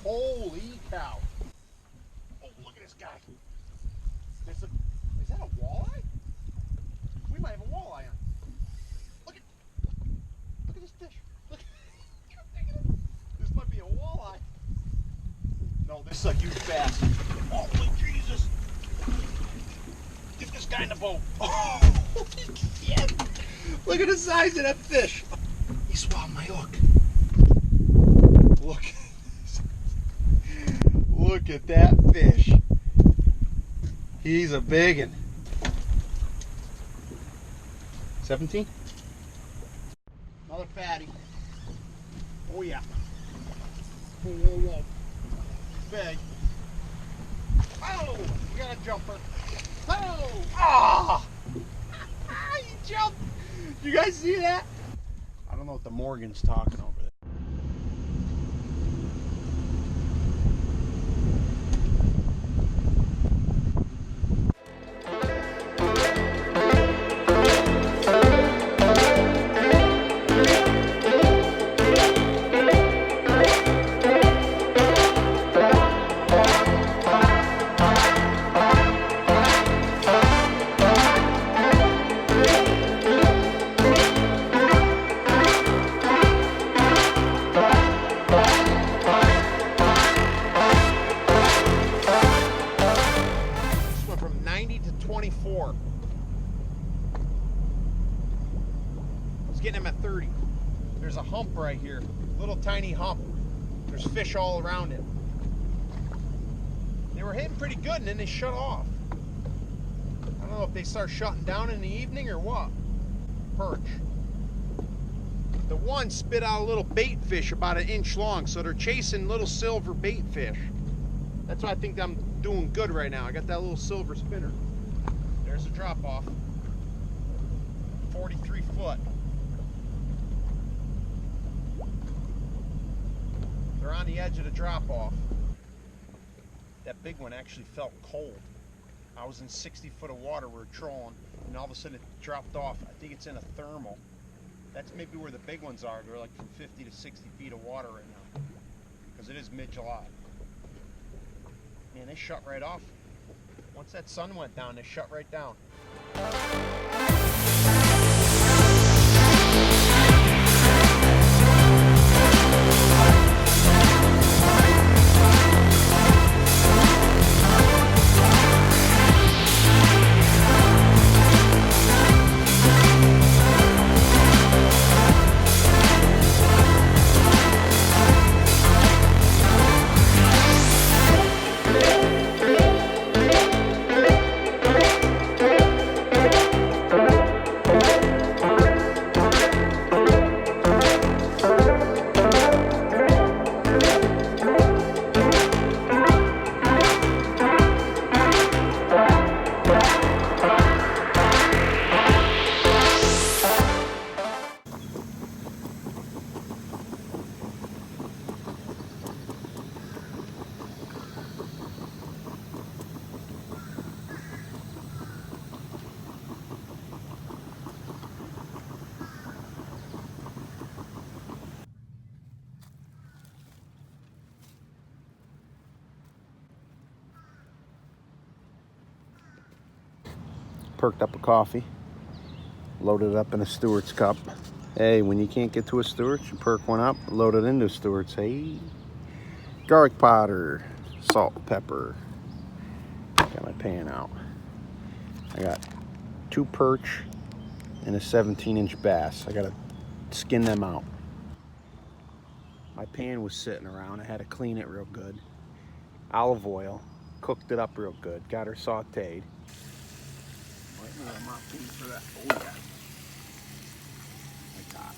Holy cow. Oh, look at this guy. Is that a walleye? We might have a walleye on. Look at this fish. Look at it. This might be a walleye. No, this is a huge bass. Holy Jesus. Get this guy in the boat. Oh, shit. Look at the size of that fish. He swallowed my hook. Look. Look at that fish. He's a big one. 17? Another fatty. Oh yeah. Whoa, whoa, whoa. Big. Oh, we got a jumper. Oh! Ah! He jumped. You guys see that? I don't know what the Morgan's talking over there. Getting him at 30. There's a hump right here, little tiny hump. There's fish all around it. They were hitting pretty good and then they shut off. I don't know if they start shutting down in the evening or what. Perch. The one spit out a little bait fish about 1 inch long, so they're chasing little silver bait fish. That's why I think I'm doing good right now. I got that little silver spinner. There's a drop off. 43 foot. They're on the edge of the drop-off. That big one actually felt cold. I was in 60 foot of water, we were trolling, and all of a sudden it dropped off. I think it's in a thermal. That's maybe where the big ones are. They're like from 50 to 60 feet of water right now, because it is mid-July. Man, they shut right off. Once that sun went down, they shut right down. Perked up a coffee, loaded it up in a Stewart's cup. Hey, when you can't get to a Stewart's, you perk one up, load it into a Stewart's. Hey, garlic powder, salt, pepper. Got my pan out. I got 2 perch and a 17-inch bass. I gotta skin them out. My pan was sitting around. I had to clean it real good. Olive oil, cooked it up real good, got her sauteed. I'm not paying for that. Oh yeah. Like that.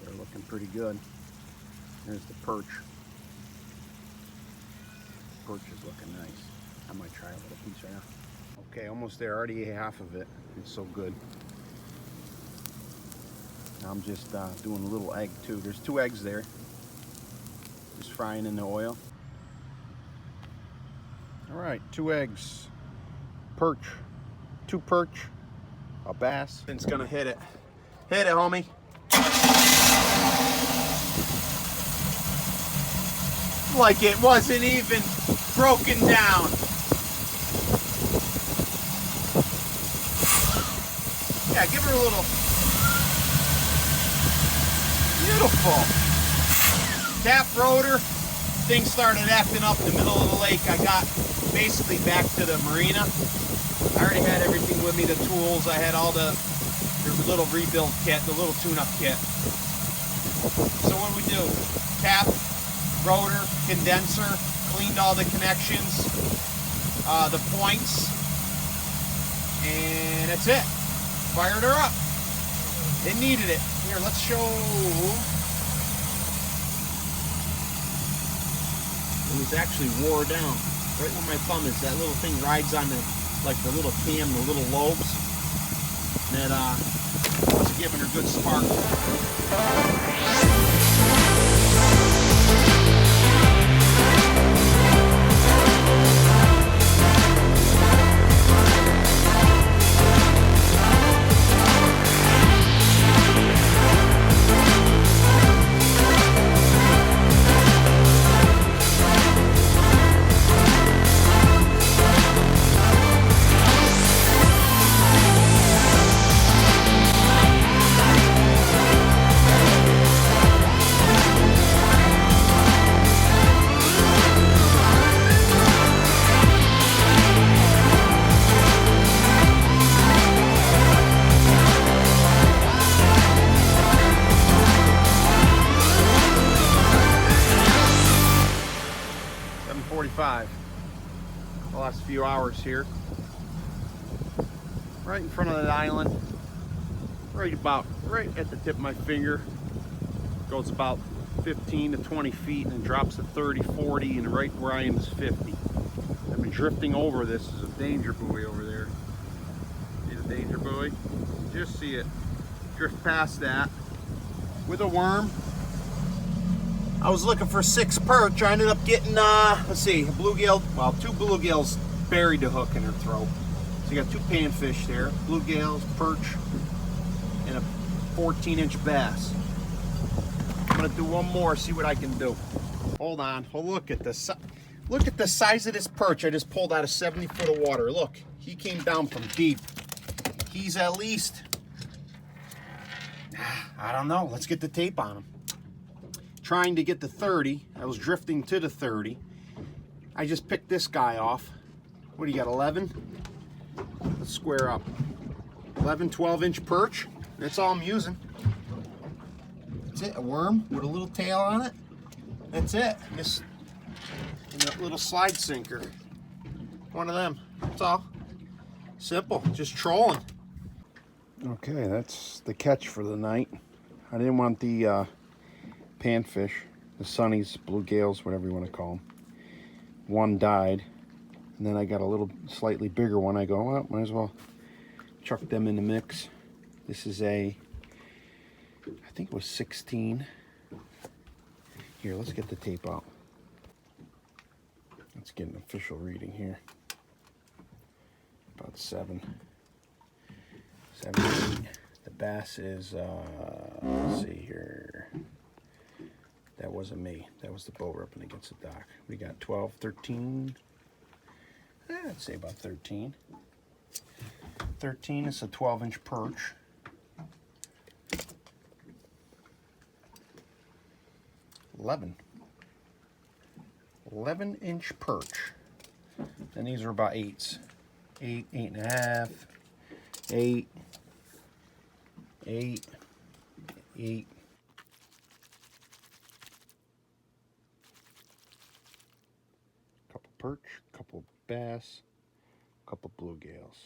They're looking pretty good. There's the perch. Perch is looking nice. I might try a little piece right now. Okay, almost there. Already ate half of it. It's so good. Now I'm just doing a little egg too. There's 2 eggs there. Just frying in the oil. All right, 2 eggs. Perch, 2 perch, a bass. It's gonna hit it. Hit it, homie. like it wasn't even broken down. Yeah, give her a little. Beautiful. Tap rotor. Thing started acting up in the middle of the lake. I got basically back to the marina. I already had everything with me, the tools. I had all the little rebuild kit, the little tune-up kit. So what do we do? Tap, rotor, condenser, cleaned all the connections, the points, and that's it. Fired her up. It needed it. Here, let's show. It was actually wore down. Right where my thumb is, that little thing rides on the, like the little cam, the little lobes. That wasn't giving her good spark. 7:45. The last few hours here. Right in front of that island. Right at the tip of my finger. Goes about 15 to 20 feet and drops to 30, 40, and right where I am is 50. I've been drifting over this. There's a danger buoy over there. See the danger buoy? Just see it. Drift past that with a worm. I was looking for 6 perch. I ended up getting, let's see, a bluegill, well, 2 bluegills buried the hook in her throat. So you got 2 panfish there, bluegills, perch, and a 14-inch bass. I'm gonna do one more, see what I can do. Hold on. Oh, look at this. Look at the size of this perch. I just pulled out of 70 foot of water. Look, he came down from deep. He's at least, I don't know. Let's get the tape on him. Trying to get the 30. I was drifting to the 30. I just picked this guy off. What do you got, 11? Let's square up. 11, 12-inch perch. That's all I'm using. That's it, a worm with a little tail on it. That's it. This and that little slide sinker. One of them. That's all. Simple. Just trolling. Okay, that's the catch for the night. I didn't want the panfish, the sunnies, bluegills, whatever you want to call them. One died, and then I got a little slightly bigger one. I go, well, might as well chuck them in the mix. This is a, I think it was 16. Here, let's get the tape out. Let's get an official reading here. About 7. 17. The bass is, let's see here. That wasn't me. That was the boat rubbing against the dock. We got 12, 13. I'd say about 13. 13 is a 12-inch perch. 11-inch perch. And these are about 8s. 8, 8.5, 8, 8, 8. Couple perch, couple bass, couple bluegills.